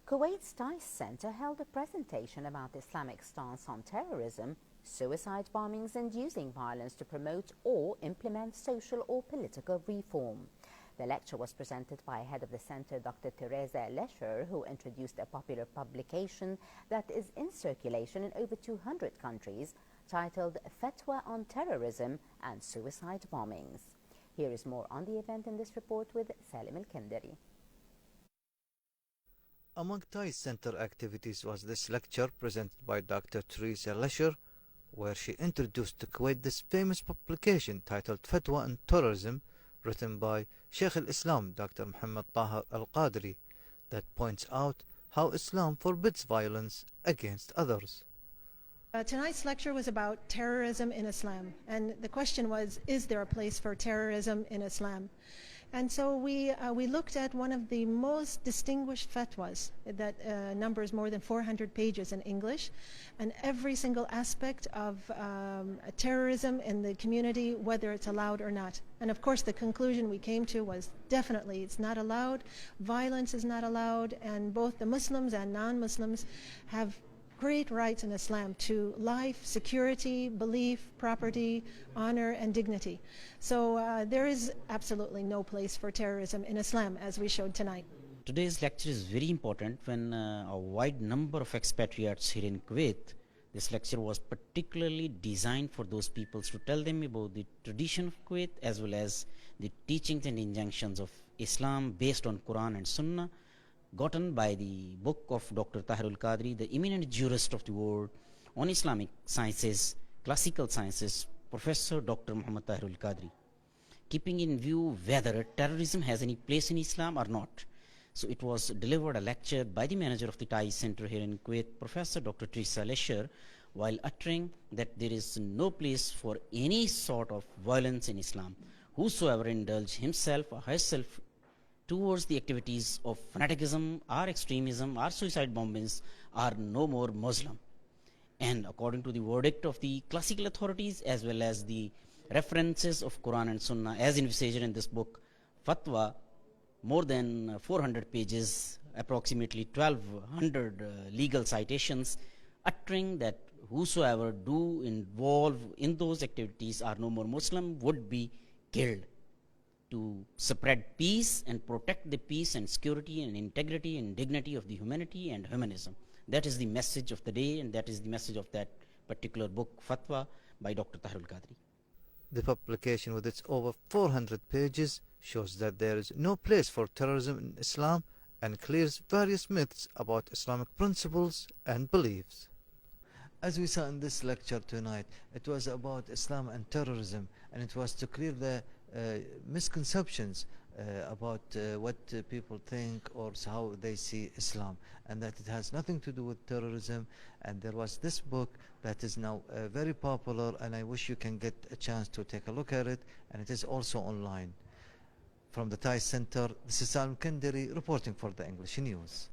Kuwait's TICE Center held a presentation about the Islamic stance on terrorism, suicide bombings and using violence to promote or implement social or political reform. The lecture was presented by head of the center, Dr. Teresa Lesher, who introduced a popular publication that is in circulation in over 200 countries, titled Fatwa on Terrorism and Suicide Bombings. Here is more on the event in this report with Salim Al-Kindari. Among TICE Center activities was this lecture presented by Dr. Teresa Lesher, where she introduced to Kuwait this famous publication titled Fatwa on Terrorism, written by Sheikh al-Islam Dr. Tahir that points out how Islam forbids violence against others. Tonight's lecture was about terrorism in Islam, and the question was, is there a place for terrorism in Islam? And so we looked at one of the most distinguished fatwas that numbers more than 400 pages in English, and every single aspect of terrorism in the community, whether it's allowed or not. And of course the conclusion we came to was definitely it's not allowed, violence is not allowed, and both the Muslims and non-Muslims have great rights in Islam to life, security, belief, property, honor, and dignity. So there is absolutely no place for terrorism in Islam, as we showed tonight. Today's lecture is very important when a wide number of expatriates here in Kuwait. This lecture was particularly designed for those people to tell them about the tradition of Kuwait as well as the teachings and injunctions of Islam based on Quran and Sunnah, gotten by the book of Dr. Tahir-Al-Qadri, the eminent jurist of the world on Islamic sciences, classical sciences, Professor Dr. Muhammad Tahir-Al-Qadri, keeping in view whether terrorism has any place in Islam or not. So it was delivered a lecture by the manager of the TICE Center here in Kuwait, Professor Dr. Teresa Lesher, while uttering that there is no place for any sort of violence in Islam. Whosoever indulge himself or herself towards the activities of fanaticism or extremism or suicide bombings are no more Muslim. And according to the verdict of the classical authorities as well as the references of Quran and Sunnah as envisaged in this book, Fatwa, more than 400 pages, approximately 1200 legal citations, uttering that whosoever do involve in those activities are no more Muslim would be killed. To spread peace and protect the peace and security and integrity and dignity of the humanity and humanism. That is the message of the day, and that is the message of that particular book, Fatwa, by Dr. Tahir-Al-Qadri. The publication, with its over 400 pages, shows that there is no place for terrorism in Islam and clears various myths about Islamic principles and beliefs. As we saw in this lecture tonight, it was about Islam and terrorism, and it was to clear the misconceptions about what people think or how they see Islam, and that it has nothing to do with terrorism. And there was this book that is now very popular, and I wish you can get a chance to take a look at it, and it is also online. From the TICE Center, this is Salim Al-Kindari reporting for the English News.